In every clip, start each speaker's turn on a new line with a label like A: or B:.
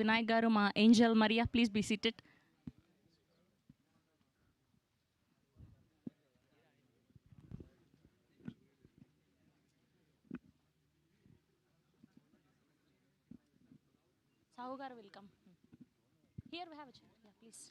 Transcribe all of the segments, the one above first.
A: వినాయక్ గారు, మా Angel Maria, please be seated. Sahu గారు welcome. Here we have a chair. Yeah please.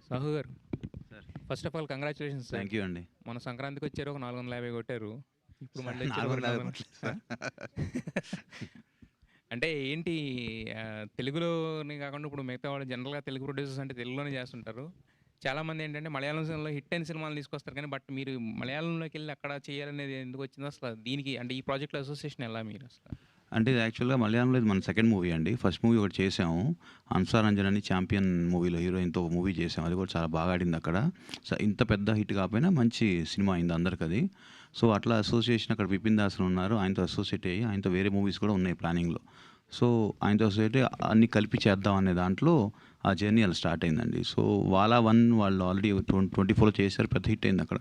B: Sahu గారు
C: sir,
B: first of all congratulations sir.
C: Thank you అండి.
B: మన సంక్రాంతికి వచ్చారు, ఒక 450 కొట్టారు. ఇప్పుడు మళ్ళీ వచ్చారు, ఒక
C: 450
B: 400. అంటే ఏంటి, తెలుగులోనే కాకుండా ఇప్పుడు మిగతా వాళ్ళు జనరల్గా తెలుగు ప్రొడ్యూసర్స్ అంటే తెలుగులోనే చేస్తుంటారు. చాలామంది ఏంటంటే మలయాళం సినిమాలో హిట్ అయిన సినిమాలు తీసుకొస్తారు, కానీ బట్ మీరు మలయాళంలోకి వెళ్ళి అక్కడ చేయాలనేది ఎందుకు వచ్చిందో అసలు, దీనికి అంటే ఈ ప్రాజెక్ట్లో అసోసియేషన్ ఎలా మీరు అసలు?
C: అంటే ఇది యాక్చువల్గా మలయాళంలో ఇది మన సెకండ్ మూవీ అండి. ఫస్ట్ మూవీ ఒకటి చేసాము, అంసారంజన్ అని ఛాంపియన్ మూవీలో హీరోయిన్తో ఒక మూవీ చేసాము. అది కూడా చాలా బాగా ఆడింది అక్కడ. సో ఇంత పెద్ద హిట్ కాకపోయినా మంచి సినిమా అయింది అందరికి అది. సో అట్లా అసోసియేషన్ అక్కడ విపిన్ దాస్ ఉన్నారు, ఆయనతో అసోసియేట్ అయ్యి ఆయనతో వేరే మూవీస్ కూడా ఉన్నాయి ప్లానింగ్లో. సో ఆయనతో అసోసియేట్ అన్ని కలిపి చేద్దాం అనే దాంట్లో ఆ జర్నీ అలా స్టార్ట్ అయిందండి. సో వాళ్ళు ఆల్రెడీ 24లో చేశారు, పెద్ద హిట్ అయింది అక్కడ.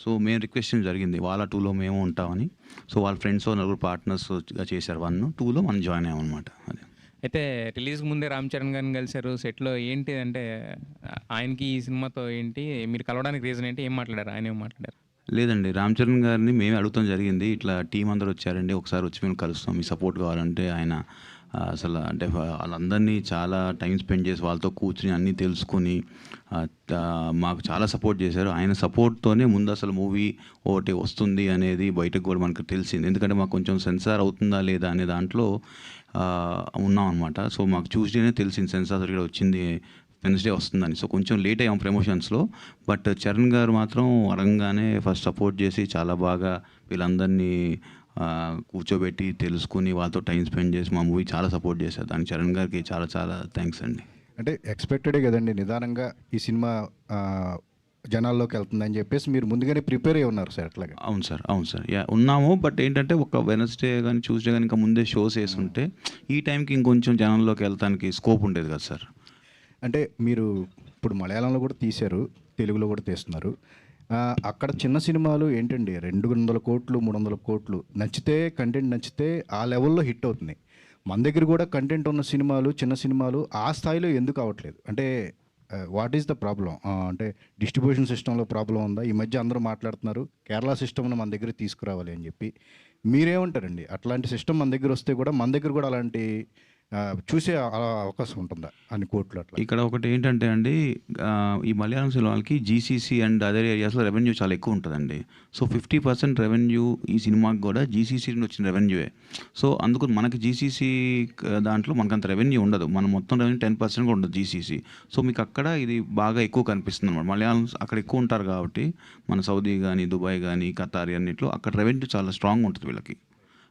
C: సో మేము రిక్వెస్ట్ జరిగింది వాళ్ళ 2లో మేము ఉంటామని. సో వాళ్ళ ఫ్రెండ్స్ నలుగురు పార్ట్నర్స్గా చేశారు. 1, 2లో మనం జాయిన్ అయ్యామన్నమాట. అది
B: అయితే రిలీజ్కి ముందే రామ్ చరణ్ గారిని కలిశారు సెట్లో. ఏంటి అంటే ఆయనకి ఈ సినిమాతో ఏంటి మీరు కలవడానికి రీజన్ ఏంటి, ఏం మాట్లాడారు, ఆయన ఏం మాట్లాడారు?
C: లేదండి, రామ్ చరణ్ గారిని మేమే అడుగుతాం జరిగింది. ఇట్లా టీం అందరూ వచ్చారండి, ఒకసారి వచ్చి మేము కలుస్తాం, మీ సపోర్ట్ కావాలంటే. ఆయన అసలు అంటే వాళ్ళందరినీ చాలా టైం స్పెండ్ చేసి వాళ్ళతో కూర్చుని అన్నీ తెలుసుకుని మాకు చాలా సపోర్ట్ చేశారు. ఆయన సపోర్ట్తోనే ముందు అసలు మూవీ ఒకటి వస్తుంది అనేది బయటకు కూడా మనకు తెలిసింది. ఎందుకంటే మాకు కొంచెం సెన్సార్ అవుతుందా లేదా అనే దాంట్లో ఉన్నాం అనమాట. సో మాకు ట్యూస్డేనే తెలిసింది సెన్సార్ సర్టిఫికేట్ వచ్చింది, వెన్స్డే వస్తుందని. సో కొంచెం లేట్ అయ్యాం ప్రమోషన్స్లో. బట్ చరణ్ గారు మాత్రం అడగంగానే ఫస్ట్ సపోర్ట్ చేసి చాలా బాగా వీళ్ళందరినీ కూర్చోబెట్టి తెలుసుకుని వాళ్ళతో టైం స్పెండ్ చేసి మా మూవీ చాలా సపోర్ట్ చేశారు. దానికి చరణ్ గారికి చాలా చాలా థ్యాంక్స్ అండి.
D: అంటే ఎక్స్పెక్టెడే కదండి, నిదానంగా ఈ సినిమా జనాల్లోకి వెళ్తుందని చెప్పేసి మీరు ముందుగానే ప్రిపేర్ అయ్యి ఉన్నారు సార్ అట్లాగా?
C: అవును సార్ యా ఉన్నాము. బట్ ఏంటంటే ఒక వెనస్డే కానీ ట్యూస్డే కానీ ఇంకా ముందే షోస్ వేస్తుంటే ఈ టైంకి ఇంకొంచెం జనంలోకి వెళ్తానికి స్కోప్ ఉండేది కదా సార్.
D: అంటే మీరు ఇప్పుడు మలయాళంలో కూడా తీశారు, తెలుగులో కూడా తీస్తున్నారు. అక్కడ చిన్న సినిమాలు ఏంటండి 200 కోట్లు 300 కోట్లు నచ్చితే, కంటెంట్ నచ్చితే ఆ లెవెల్లో హిట్ అవుతున్నాయి. మన దగ్గర కూడా కంటెంట్ ఉన్న సినిమాలు, చిన్న సినిమాలు ఆ స్థాయిలో ఎందుకు అవ్వట్లేదు? అంటే వాట్ ఈస్ ద ప్రాబ్లం? అంటే డిస్ట్రిబ్యూషన్ సిస్టంలో ప్రాబ్లం ఉందా? ఈ మధ్య అందరూ మాట్లాడుతున్నారు కేరళ సిస్టమ్ను మన దగ్గర తీసుకురావాలి అని చెప్పి. మీరేమంటారండి? అట్లాంటి సిస్టమ్ మన దగ్గర వస్తే కూడా మన దగ్గర కూడా అలాంటి చూసే అవకాశం ఉంటుందా అన్ని కోట్లు అట్లా?
C: ఇక్కడ ఒకటి ఏంటంటే అండి, ఈ మలయాళం సినిమాలకి జీసీసీ అండ్ అదర్ ఏరియాస్లో రెవెన్యూ చాలా ఎక్కువ ఉంటుందండి. సో 50% రెవెన్యూ ఈ సినిమాకి కూడా జీసీసీ నుండి వచ్చిన రెవెన్యూయే. సో అందుకు మనకి జీసీసీ దాంట్లో మనకంత రెవెన్యూ ఉండదు. మనం మొత్తం రెవెన్యూ 10% కూడా ఉండదు జీసీసీ. సో మీకు అక్కడ ఇది బాగా ఎక్కువ కనిపిస్తుంది అనమాట. మలయాళం అక్కడ ఎక్కువ ఉంటారు కాబట్టి, మన సౌదీ కానీ దుబాయ్ కానీ ఖతార్ అన్నింటిలో అక్కడ రెవెన్యూ చాలా స్ట్రాంగ్ ఉంటుంది వీళ్ళకి.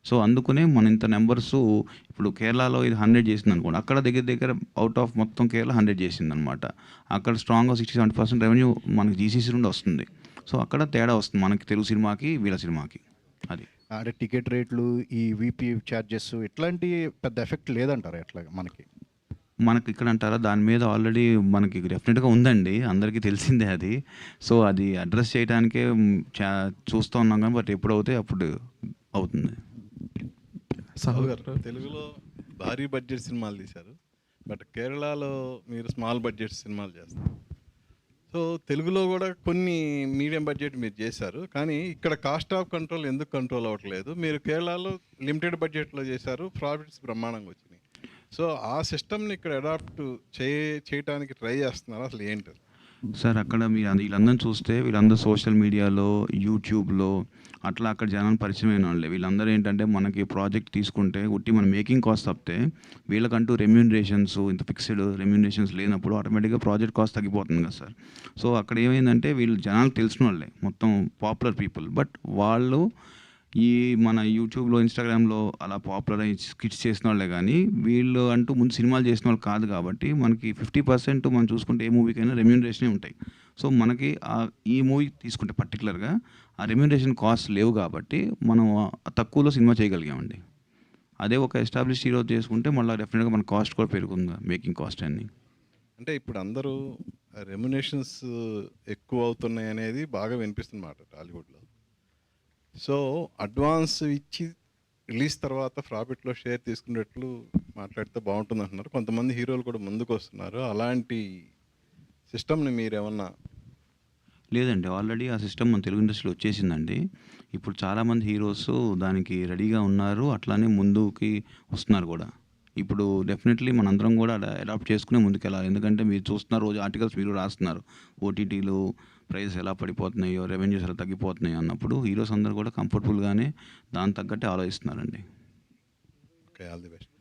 C: సో అందుకనే మన ఇంత నెంబర్స్, ఇప్పుడు కేరళలో ఇది 100 చేసింది అనుకోండి, అక్కడ దగ్గర అవుట్ ఆఫ్ మొత్తం కేరళ 100 చేసింది అనమాట. అక్కడ స్ట్రాంగ్గా 60-70% రెవెన్యూ మనకి జీసీసీ నుండి వస్తుంది. సో అక్కడ తేడా వస్తుంది మనకి తెలుగు సినిమాకి వీళ్ళ సినిమాకి. అది
D: అంటే టికెట్ రేట్లు, ఈ వీపీ ఛార్జెస్ ఇట్లాంటి పెద్ద ఎఫెక్ట్ లేదంటారా ఎట్లా మనకి
C: ఇక్కడ అంటారా? దాని మీద ఆల్రెడీ మనకి డెఫినెట్గా ఉందండి, అందరికీ తెలిసిందే అది. సో అది అడ్రస్ చేయడానికే చూస్తూ ఉన్నాం కానీ, బట్ ఎప్పుడు అవుతే అప్పుడు అవుతుంది.
E: సాహు గారు తెలుగులో భారీ బడ్జెట్ సినిమాలు తీశారు, బట్ కేరళలో మీరు స్మాల్ బడ్జెట్ సినిమాలు చేస్తారు. సో తెలుగులో కూడా కొన్ని మీడియం బడ్జెట్ మీరు చేశారు, కానీ ఇక్కడ కాస్ట్ ఆఫ్ కంట్రోల్ ఎందుకు కంట్రోల్ అవ్వట్లేదు? మీరు కేరళలో లిమిటెడ్ బడ్జెట్లో చేశారు, ప్రాఫిట్స్ బ్రహ్మాండంగా వచ్చినాయి. సో ఆ సిస్టమ్ని ఇక్కడ అడాప్ట్ చేయడానికి ట్రై చేస్తున్నారు, అసలు ఏంటి
C: సార్? అక్కడ మీరు వీళ్ళందరినీ చూస్తే వీళ్ళందరూ సోషల్ మీడియాలో, యూట్యూబ్లో అట్లా అక్కడ జనాన్ని పరిచయం అయిన వాళ్ళే. వీళ్ళందరూ ఏంటంటే మనకి ప్రాజెక్ట్ తీసుకుంటే ఉట్టి మన మేకింగ్ కాస్ట్ తప్పితే వీళ్ళకంటూ రెమ్యూనరేషన్స్, ఇంత ఫిక్స్డ్ రెమ్యూనరేషన్స్ లేనప్పుడు ఆటోమేటిక్గా ప్రాజెక్ట్ కాస్ట్ తగ్గిపోతుంది కదా సార్. సో అక్కడ ఏమైందంటే వీళ్ళు జనాలకు తెలిసిన వాళ్ళే, మొత్తం పాపులర్ పీపుల్, బట్ వాళ్ళు ఈ మన యూట్యూబ్లో, ఇన్స్టాగ్రామ్లో అలా పాపులర్ అయ్యి స్కిట్స్ చేసిన వాళ్ళే, కానీ వీళ్ళు అంటూ ముందు సినిమాలు చేసిన వాళ్ళు కాదు. కాబట్టి మనకి 50% మనం చూసుకుంటే ఏ మూవీకైనా రెమ్యూనరేషనే ఉంటాయి. సో మనకి ఈ మూవీ తీసుకుంటే పర్టికులర్గా ఆ రెమ్యూనరేషన్ కాస్ట్ లేవు కాబట్టి మనం తక్కువలో సినిమా చేయగలిగామండి. అదే ఒక ఎస్టాబ్లిష్ హీరో చేసుకుంటే మళ్ళీ డెఫినెట్గా మన కాస్ట్ కూడా పెరుగుతుంది, మేకింగ్ కాస్ట్ అన్ని.
E: అంటే ఇప్పుడు అందరూ రెమ్యునేషన్స్ ఎక్కువ అవుతున్నాయి అనేది బాగా వినిపిస్తుందన్నమాట టాలీవుడ్లో. సో అడ్వాన్స్ ఇచ్చి రిలీజ్ తర్వాత ప్రాఫిట్లో షేర్ తీసుకునేట్లు మాట్లాడితే బాగుంటుంది అంటున్నారు. కొంతమంది హీరోలు కూడా ముందుకు వస్తున్నారు. అలాంటి సిస్టమ్ని మీరేమన్నా?
C: లేదండి, ఆల్రెడీ ఆ సిస్టమ్ మన తెలుగు ఇండస్ట్రీలో వచ్చేసిందండి. ఇప్పుడు చాలామంది హీరోస్ దానికి రెడీగా ఉన్నారు, అట్లానే ముందుకి వస్తున్నారు కూడా. ఇప్పుడు డెఫినెట్లీ మనందరం కూడా అడాప్ట్ చేసుకునే ముందుకెళ్ళాలి. ఎందుకంటే మీరు చూస్తున్న రోజు ఆర్టికల్స్ మీరు రాస్తున్నారు, ఓటీటీలు ప్రైజెస్ ఎలా పడిపోతున్నాయో, రెవెన్యూస్ ఎలా తగ్గిపోతున్నాయో అన్నప్పుడు హీరోస్ అందరూ కూడా కంఫర్టబుల్గానే దాని తగ్గట్టే ఆలోచిస్తున్నారండి.
E: Okay, all the best.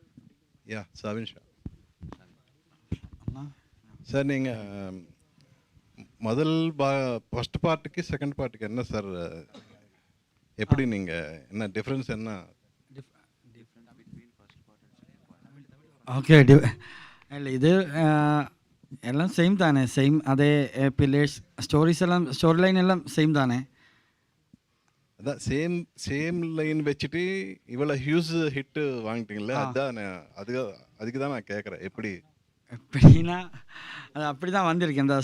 E: Yeah Savin Shah sir, நீங்கள் முதல் ஃபஸ்ட் பார்ட்டுக்கு செகண்ட் பார்ட்டுக்கு என்ன சார், எப்படி நீங்கள் என்ன டிஃப்ரென்ஸ் என்ன?
F: ഓക്കെ, അല്ല ഇത് എല്ലാം സെയിം തന്നെ, സെയിം അതേ പില്ലേഴ്സ്, സ്റ്റോറീസ് എല്ലാം, സ്റ്റോറി ലൈൻ എല്ലാം സെയിം തന്നെ.
E: அதான் சேம் லைன் வச்சுட்டு இவ்வளோ ஹியூஸ் ஹிட்டு வாங்கிட்டீங்களே, அதுதான் அதுக்கு தான் நான் கேட்குறேன். எப்படி
F: எப்படின்னா அது அப்படி தான் வந்திருக்கு. இந்த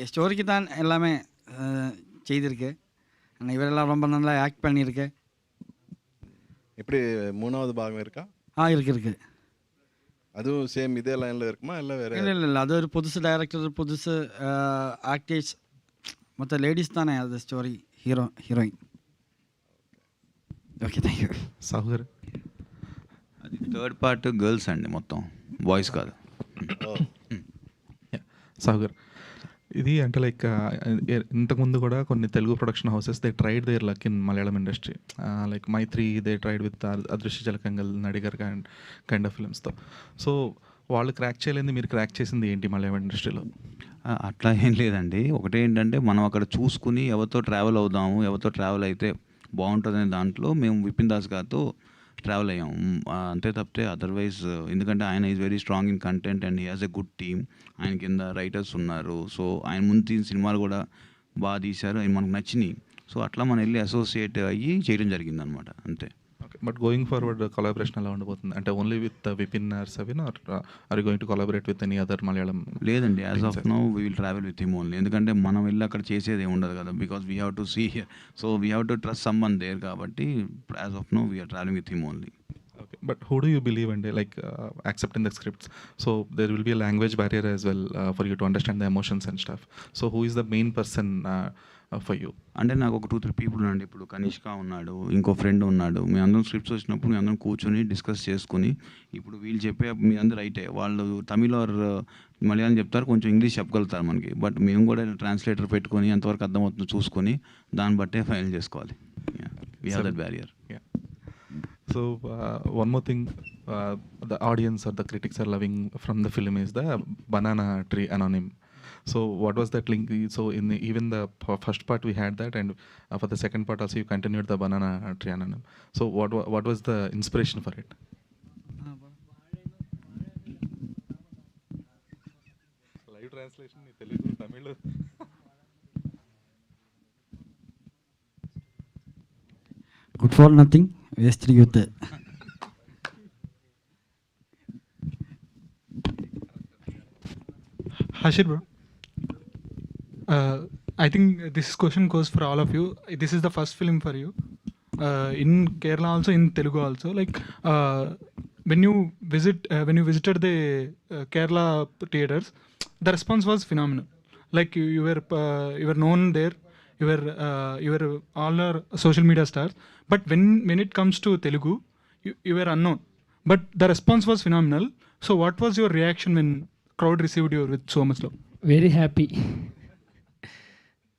F: ஸ்டோரிக்கு தான் எல்லாமே செய்திருக்கு. இவரெல்லாம் ரொம்ப நல்லா ஆக்ட் பண்ணியிருக்கு.
E: எப்படி மூணாவது பாகம் இருக்கா?
F: இருக்கு.
E: அதுவும் சேம் இதே லைனில் இருக்குமா இல்லை வேறு?
F: இல்லை, அது ஒரு புதுசு டைரக்டர், புதுசு ஆக்டர்ஸ், மொத்த லேடிஸ் தானே அது story, heroine. Okay, thank you.
G: Sahu గారు,
C: అది థర్డ్ పార్ట్ గర్ల్స్ అండి, మొత్తం బాయ్స్ కాదు.
G: సాహు గారు, ఇది అంటే లైక్ ఇంతకుముందు కూడా కొన్ని Telugu production houses they tried their luck in Malayalam industry. Like Mythri they tried with Adrishya Jalakangal, Nadigar kind of ఫిల్మ్స్తో. సో వాళ్ళు క్రాక్ చేయలేంది, మీరు క్రాక్ చేసింది ఏంటి మలయాళం ఇండస్ట్రీలో?
C: అట్లా ఏం లేదండి. ఒకటి ఏంటంటే మనం అక్కడ చూసుకుని ఎవరితో ట్రావెల్ అవుదాము, ఎవరితో ట్రావెల్ అయితే బాగుంటుందనే దాంట్లో మేము విపిన్ దాస్ గారితో ట్రావెల్ అయ్యాం, అంతే తప్పితే అదర్వైజ్. ఎందుకంటే ఆయన is very strong in content and he has a good team. ఆయన కింద రైటర్స్ ఉన్నారు. సో ఆయన ముందు తీసిన సినిమాలు కూడా బాగా తీశారు, అవి మనకు నచ్చినాయి. సో అట్లా మనం వెళ్ళి అసోసియేట్ అయ్యి చేయడం జరిగిందనమాట, అంతే.
G: Okay, but going forward collaboration ఎలా ఉండబోతుంది? అంటే only with Vipin or Savin, or going to collaborate with any other Malayalam?
C: లేదండి, as of now we will travel with him only. ఎందుకంటే మనం వెళ్ళి అక్కడ చేసేది ఏమి ఉండదు కదా, because we have to see here. So we have to trust someone there. కాబట్టి as of now we are travelling with him only.
G: Okay, but who do you believe in, like accepting the scripts? So there will be a language barrier as well for you to understand the emotions and stuff. So who is the main person for you?
C: అంటే నాకు ఒక 2-3 people ఉన్నాడు. ఇప్పుడు కనిష్క ఉన్నాడు, ఇంకో friend ఉన్నాడు. మీ అందరం scripts వచ్చినప్పుడు మీ అందరం కూర్చొని డిస్కస్ చేసుకుని, ఇప్పుడు వీళ్ళు చెప్పే మీ అందరూ రైటే, వాళ్ళు తమిళ్ ఆర్ మలయాళం చెప్తారు, కొంచెం ఇంగ్లీష్ చెప్పగలుగుతారు మనకి. బట్ మేము కూడా ట్రాన్స్లేటర్ పెట్టుకొని ఎంతవరకు అర్థమవుతుందో చూసుకొని దాన్ని బట్టే ఫైనల్ చేసుకోవాలి. We have that barrier.
G: So one more thing the audience or the critics are loving from the film is the banana tree anonym. So what was that link? So in even the first part we had that, and for the second part also you continued the banana tree anonym. So what was the inspiration for it? Live translation in Telugu, Tamil.
F: Good for nothing, waste youth.
H: Hashir bro, I think this question goes for all of you. This is the first film for you in Kerala also, in Telugu also. Like when you visited the Kerala theaters, the response was phenomenal. Like you were known there, you were all our social media stars. But when it comes to Telugu, you were unknown. But the response was phenomenal. So what was your reaction when crowd received you with so much love?
A: Very happy.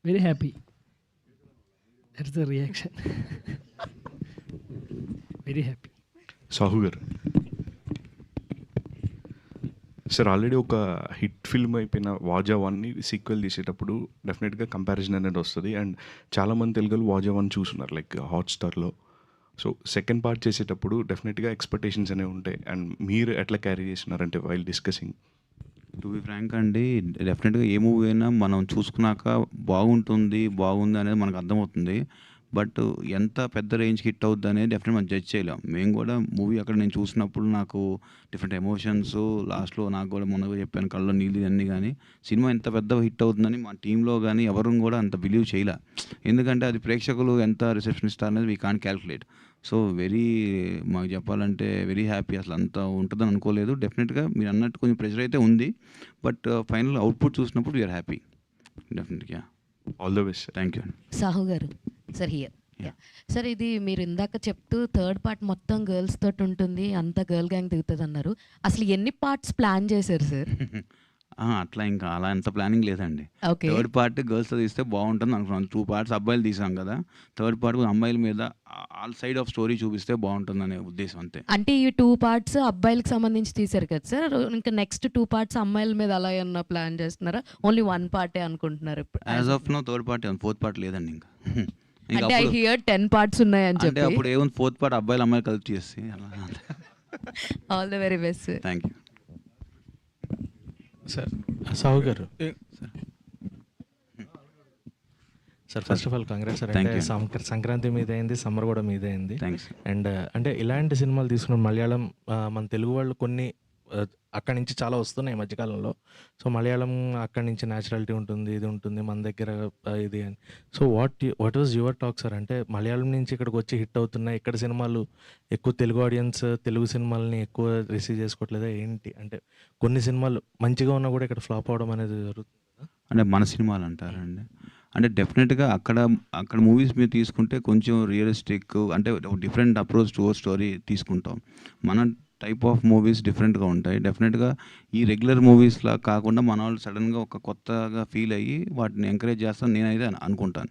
A: Very happy. That's the reaction. Very happy.
I: Sahu గారు, sir already ఒక hit film అయిపోయిన వాజా 1ని sequel తీసేటప్పుడు డెఫినెట్గా comparison అనేది వస్తుంది. And చాలామంది తెలుగులో వాజా 1 చూస్తున్నారు లైక్ హాట్స్టార్లో. సో సెకండ్ పార్ట్ చేసేటప్పుడు డెఫినెట్గా ఎక్స్పెక్టేషన్స్ అనేవి ఉంటాయి. అండ్ మీరు ఎట్లా క్యారీ చేస్తున్నారంటే while discussing?
C: To be frank అండి, డెఫినెట్గా ఏ మూవీ అయినా మనం చూసుకున్నాక బాగుంది అనేది మనకు అర్థమవుతుంది. బట్ ఎంత పెద్ద రేంజ్ హిట్ అవుద్ది అనేది డెఫినెట్ మనం జడ్జ్ చేయలేం. మేము కూడా మూవీ అక్కడ నేను చూసినప్పుడు నాకు డిఫరెంట్ ఎమోషన్స్, లాస్ట్లో నాకు కూడా మొన్న చెప్పాను కళ్ళలో నీళ్ళు అన్నీ, కానీ సినిమా ఎంత పెద్ద హిట్ అవుతుందని మా టీంలో కానీ ఎవరు కూడా అంత బిలీవ్ చేయలే. ఎందుకంటే అది ప్రేక్షకులు ఎంత రిసెప్షన్ ఇస్తారు అనేది వీ కాంట్ క్యాల్కులేట్. సో మాకు చెప్పాలంటే వెరీ హ్యాపీ. అసలు అంత ఉంటుందని అనుకోలేదు. డెఫినెట్గా మీరు అన్నట్టు కొంచెం ప్రెషర్ అయితే ఉంది, బట్ ఫైనల్ అవుట్పుట్ చూసినప్పుడు వీఆర్ హ్యాపీ డెఫినెట్గా.
I: All the best.
C: Thank you.
A: Sahu గారు సార్ హియర్. సార్ ఇది మీరు ఇందాక చెప్తూ థర్డ్ పార్ట్ మొత్తం గర్ల్స్ తోటి ఉంటుంది, అంత గర్ల్ గ్యాంగ్ దిగుతుంది అన్నారు. అసలు ఎన్ని పార్ట్స్ ప్లాన్ చేశారు సార్?
C: అట్లా ఇంకా అలా ఎంత ప్లానింగ్ లేదండి.
A: ఓకే.
C: థర్డ్ పార్ట్ గర్ల్స్తో తీస్తే బాగుంటుంది అనుకున్నాను. 2 పార్ట్స్ అబ్బాయిలు తీసాం కదా, థర్డ్ పార్ట్ అమ్మాయిల మీద ఆల్ సైడ్ ఆఫ్ స్టోరీ చూపిస్తే బాగుంటుంది అనే ఉద్దేశం అంతే.
A: అంటే ఈ 2 పార్ట్స్ అబ్బాయిలకు సంబంధించి తీశారు కదా సార్, ఇంకా నెక్స్ట్ 2 పార్ట్స్ అమ్మాయిల మీద అలా ఏమన్నా ప్లాన్ చేస్తున్నారా? ఓన్లీ 1 పార్టే అనుకుంటున్నారు ఇప్పుడు?
C: As of now third part, fourth part లేదండి ఇంకా.
A: అంటే ఐ హియర్ 10 పార్ట్స్ ఉన్నాయని
C: అంటే
A: చెప్పి.
C: అప్పుడు ఏముంది, ఫోర్త్ పార్ట్ అబ్బాయిలు అమ్మాయిలు కలిపి చేసి.
A: All the very best sir.
C: Thank you
J: sir. Sahu గారు sir, first of all congrats sir. అంటే సంక్రాంతి మీద అయింది, సమ్మర్ కూడా మీద అయింది. అండ్ అంటే ఇలాంటి సినిమాలు తీసుకున్న మలయాళం, మన తెలుగు వాళ్ళు కొన్ని అక్కడి నుంచి చాలా వస్తున్నాయి ఈ మధ్యకాలంలో. సో మలయాళం అక్కడి నుంచి న్యాచురాలిటీ ఉంటుంది, ఇది ఉంటుంది, మన దగ్గర ఇది అని. So what was your talk sir? అంటే మలయాళం నుంచి ఇక్కడికి వచ్చి హిట్ అవుతున్నాయి, ఇక్కడ సినిమాలు ఎక్కువ తెలుగు ఆడియన్స్ తెలుగు సినిమాలని ఎక్కువ రిసీవ్ చేసుకోవట్లేదా ఏంటి? అంటే కొన్ని సినిమాలు మంచిగా ఉన్నా కూడా ఇక్కడ ఫ్లాప్ అవడం అనేది జరుగుతుంది.
C: అంటే మన సినిమాలు అంటారండి. అంటే డెఫినెట్గా అక్కడ మూవీస్ మీరు తీసుకుంటే కొంచెం రియలిస్టిక్, అంటే డిఫరెంట్ అప్రోచ్ టు స్టోరీ తీసుకుంటాం. మన టైప్ ఆఫ్ మూవీస్ డిఫరెంట్గా ఉంటాయి. డెఫినెట్గా ఈ రెగ్యులర్ మూవీస్లా కాకుండా మన వాళ్ళు సడన్గా ఒక కొత్తగా ఫీల్ అయ్యి వాటిని ఎంకరేజ్ చేస్తాను నేనైతే అనుకుంటాను,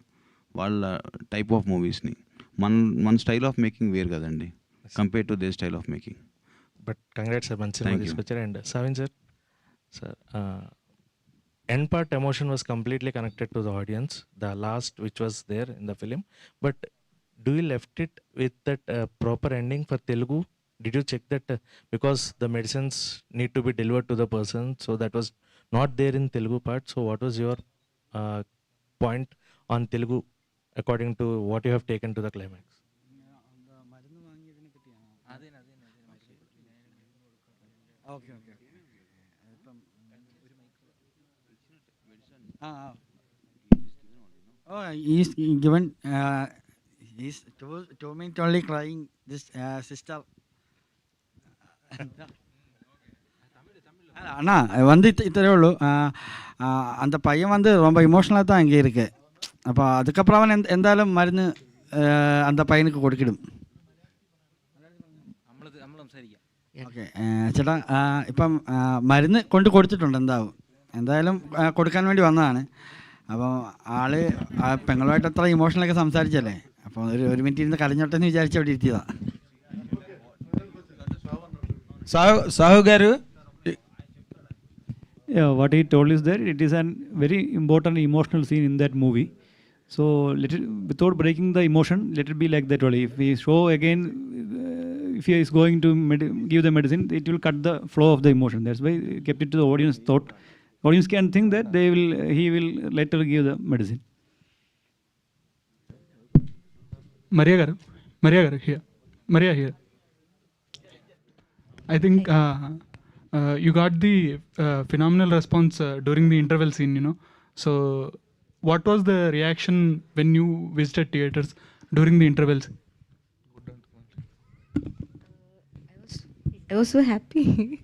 C: వాళ్ళ టైప్ ఆఫ్ మూవీస్ని. మన స్టైల్ ఆఫ్ మేకింగ్ వేరు కదండి compare to they style of making.
J: But congrats sir, మంచి సినిమా తీసుకొచ్చారు. And సవిన్ sir, end part emotion was completely connected to the audience, the last which was there in the film, but do you left it with that proper ending for Telugu? Did you check that because the medicines need to be delivered to the person, so that was not there in Telugu part? So what was your point on Telugu according to what you have taken to the climax?
F: Okay. Oh, he's given. He's told me only crying. This sister. அண்ணா வந்து இத்தனை உള്ളൂ. அந்த பையன் வந்து ரொம்ப இமோஷனலாக தான் அங்கே இருக்கு. அப்போ அதுக்கப்புறம் அவன் എന്തായാലും மருந்து அந்த பையனுக்கு കൊടുക്കിടും. ഓക്കെ ചേട്ടാ, ഇപ്പം മരുന്ന് കൊടുത്തിട്ടുണ്ട്. എന്തായാലും കൊടുക്കാൻ വേണ്ടി വന്നതാണ്. അപ്പോൾ ആള് പെങ്ങളുമായിട്ട് അത്ര ഇമോഷണലൊക്കെ സംസാരിച്ചല്ലേ, അപ്പോൾ ഒരു മിനിറ്റ് ഇരുന്ന് കരഞ്ഞോട്ടെ എന്ന് വിചാരിച്ച് അവിടെ ഇരുത്തിയതാണ്.
J: Sahu garu,
K: what he told is that it is a very important emotional scene in that movie. So without breaking the emotion, let it be like that only. If we show again, if he is going to give the medicine, it will cut the flow of the emotion. That's why he kept it to the audience thought. Audience can think that he will later give the medicine.
H: Maria garu here. Maria here. I think you got the phenomenal response during the interval scene, So what was the reaction when you visited theaters during the intervals?
L: I was so happy.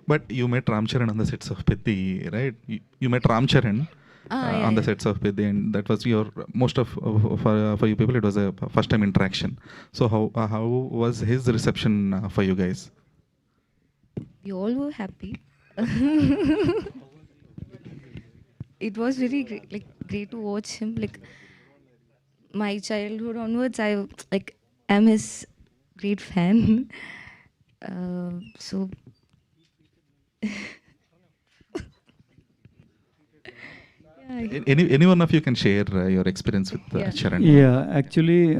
G: But you met Ram Charan on the sets of Pethi, right? You met Ram Charan on the sets of Pethi, and that was your most of for you people. It was a first time interaction. So how was his reception for you guys?
L: We all were happy. It was very great to watch him. Like my childhood onwards, I am his great fan. So.
G: Any one of you can share your experience with Charan?
K: Yeah, actually,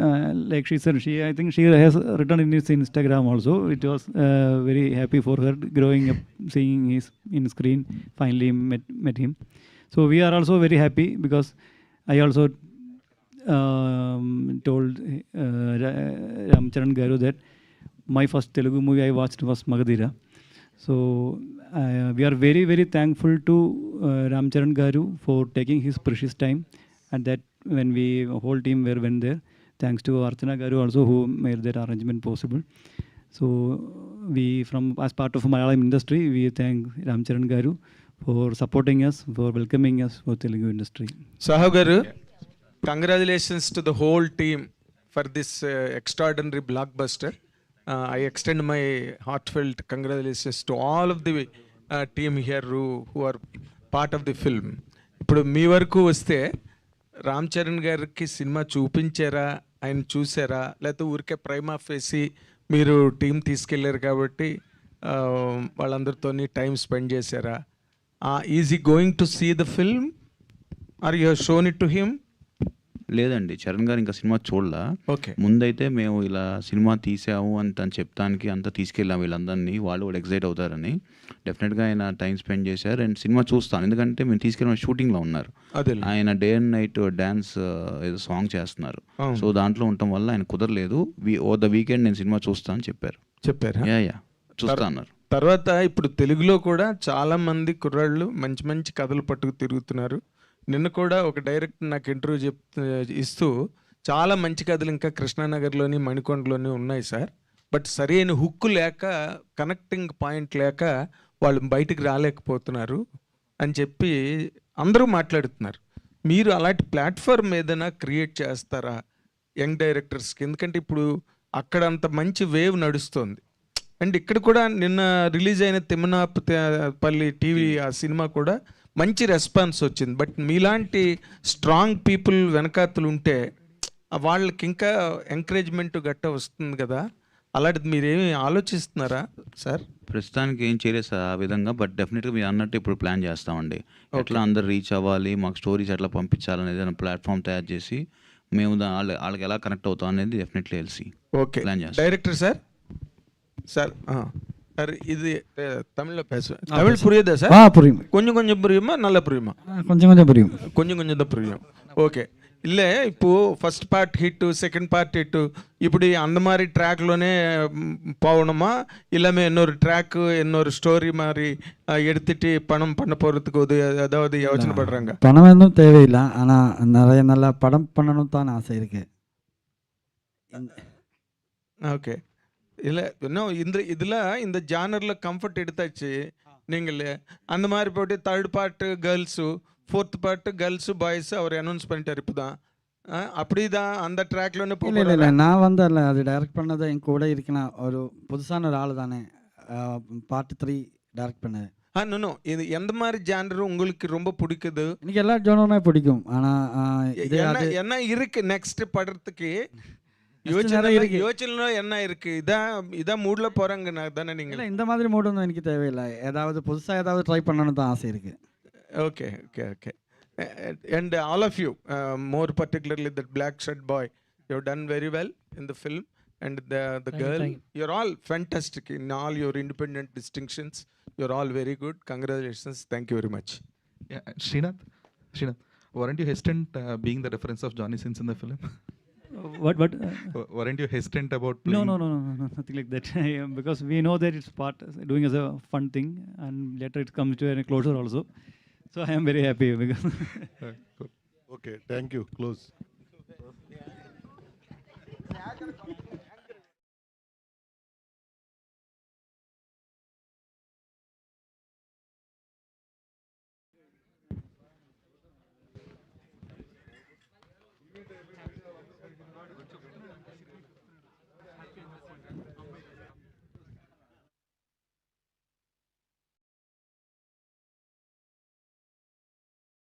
K: like she said, I think she has written in his Instagram also. It was very happy for her growing up, seeing his in screen. Finally met him. So we are also very happy because I also told Ramcharan Garu that my first Telugu movie I watched was Magadira. So we are very, very thankful to Ramcharan Garu for taking his precious time, and that when we whole team went there, thanks to Archana Garu also who made that arrangement possible. So we, from as part of Malayalam industry, we thank Ramcharan Garu for supporting us, for welcoming us for Telugu industry.
M: Sahav Garu, congratulations to the whole team for this extraordinary blockbuster. I extend my heartfelt congratulations to all of the team here who are part of the film. ఇప్పుడు మీ వరకు వస్తే రామ్ చరణ్ గారికి cinema చూపించారా, ఆయన చూసారా, లేకపోతే ఊరికే prima facie మీరు team తీసుకెళ్ళారు కాబట్టి వాళ్ళందరితో టైం స్పెండ్ చేశారా? Is he going to see the film or you shown it to him?
C: లేదండి, చరణ్ గారు ఇంకా సినిమా చూడలా.
M: ఓకే,
C: ముందైతే మేము ఇలా సినిమా తీసాము అని చెప్తానికి అంతా తీసుకెళ్ళాము వీళ్ళందరినీ, వాళ్ళు కూడా ఎక్సైట్ అవుతారని. డెఫినెట్గా ఆయన టైం స్పెండ్ చేశారు అండ్ సినిమా చూస్తాను, ఎందుకంటే మేము తీసుకెళ్ళిన షూటింగ్లో ఉన్నారు. ఆయన డే అండ్ నైట్ డ్యాన్స్ ఏదో సాంగ్ చేస్తున్నారు. సో దాంట్లో ఉండటం వల్ల ఆయన కుదరలేదు. ఓవర్ ద వీకెండ్ నేను సినిమా చూస్తాను అని చెప్పారు. యా చూస్తా అన్నారు.
M: తర్వాత ఇప్పుడు తెలుగులో కూడా చాలా మంది కుర్రాళ్ళు మంచి మంచి కథలు పట్టుకు తిరుగుతున్నారు. నిన్న కూడా ఒక డైరెక్టర్ నాకు ఇంటర్వ్యూ ఇస్తూ చాలా మంచి కథలు ఇంకా కృష్ణానగర్లోని మణికొండలోని ఉన్నాయి సార్, బట్ సరైన హుక్కు లేక, కనెక్టింగ్ పాయింట్ లేక వాళ్ళు బయటికి రాలేకపోతున్నారు అని చెప్పి అందరూ మాట్లాడుతున్నారు. మీరు అలాంటి ప్లాట్ఫామ్ ఏదైనా క్రియేట్ చేస్తారా యంగ్ డైరెక్టర్స్కి? ఎందుకంటే ఇప్పుడు అక్కడ అంత మంచి వేవ్ నడుస్తుంది. అండ్ ఇక్కడ కూడా నిన్న రిలీజ్ అయిన తిమ్మనాపల్లి టీవీ ఆ సినిమా కూడా మంచి రెస్పాన్స్ వచ్చింది. బట్ మీలాంటి స్ట్రాంగ్ పీపుల్ వెనకాతలు ఉంటే వాళ్ళకి ఇంకా ఎంకరేజ్మెంట్ గట్ట వస్తుంది కదా, అలాంటిది మీరేమి ఆలోచిస్తున్నారా సార్?
C: ప్రస్తుతానికి ఏం చేయలేదు సార్ ఆ విధంగా, బట్ డెఫినెట్గా మీరు అన్నట్టు ఇప్పుడు ప్లాన్ చేస్తామండి. ఎట్లా అందరు రీచ్ అవ్వాలి, మాకు స్టోరీస్ ఎట్లా పంపించాలనేది ప్లాట్ఫామ్ తయారు చేసి మేము వాళ్ళకి ఎలా కనెక్ట్ అవుతాం అనేది డెఫినెట్లీ తెలిసి
M: ఓకే
C: ప్లాన్ చేస్తాం.
M: డైరెక్టర్ సార్ సార్ சார் இது தமிழில் பேசுவேன். தமிழ் புரியுதா சார்?
F: புரியும்.
M: கொஞ்சம் கொஞ்சம் புரியுமா, நல்லா புரியுமா?
F: கொஞ்சம் கொஞ்சம் புரியும்.
M: கொஞ்சம் கொஞ்சம் தான் புரியும். ఓకే, இல்லை இப்போ first part hit, second part hit, இப்படி அந்த மாதிரி ட்ராக்லோனே போகணுமா, இல்லாமல் இன்னொரு ட்ராக்கு இன்னொரு ஸ்டோரி மாதிரி எடுத்துட்டு பணம் பண்ண போகிறதுக்கு ஏதாவது யோசனை படுறாங்க?
F: பணம் எதுவும் தேவையில்லை, ஆனால் நிறைய நல்ல படம் பண்ணணும் தான் ஆசை இருக்கு.
M: ஓகே, இல்லை இன்னும் இந்த ஜானரில் கம்ஃபர்ட் எடுத்தாச்சு நீங்கள். அந்த மாதிரி போட்டு third part girls, fourth part girls boys அவர் அனௌன்ஸ் பண்ணிட்டார் இப்போ தான். அப்படி தான் அந்த ட்ராக்லன்னு
F: இல்லை இல்லை, நான் வந்து இல்லை, அது டைரக்ட் பண்ணதை என் கூட இருக்கிற ஒரு புதுசான ஒரு ஆள் தானே பார்ட் 3 டைரக்ட் பண்ணது.
M: நோ, இது எந்த மாதிரி ஜானர் உங்களுக்கு ரொம்ப பிடிக்குது?
F: எனக்கு எல்லா ஜானருமே பிடிக்கும், ஆனால்
M: என்ன இருக்கு நெக்ஸ்ட் படத்துக்கு யோசனை என்ன இருக்கு? இதான் மூட்ல போறாங்க தானே நீங்க?
F: இந்த மாதிரி மூட் ஒன்றும் எனக்கு தேவையில்லை, ஏதாவது புதுசாக ஏதாவது ட்ரை பண்ணணும்னு தான் ஆசை இருக்கு.
M: Okay okay okay. And all of you, more particularly that black shirt boy, you have done very well in the film, and the girl, you're all fantastic in all your independent distinctions. You're all very good. Congratulations. Thank you very much.
G: Yeah, Srinath, weren't you hesitant being the reference of Johnny Sins in the film?
K: What?
G: Weren't you hesitant about playing?
K: No, nothing like that. Because we know that it's part doing as a fun thing, and later it comes to a closure also. So I am very happy because.
E: Cool. Okay, thank you. Close.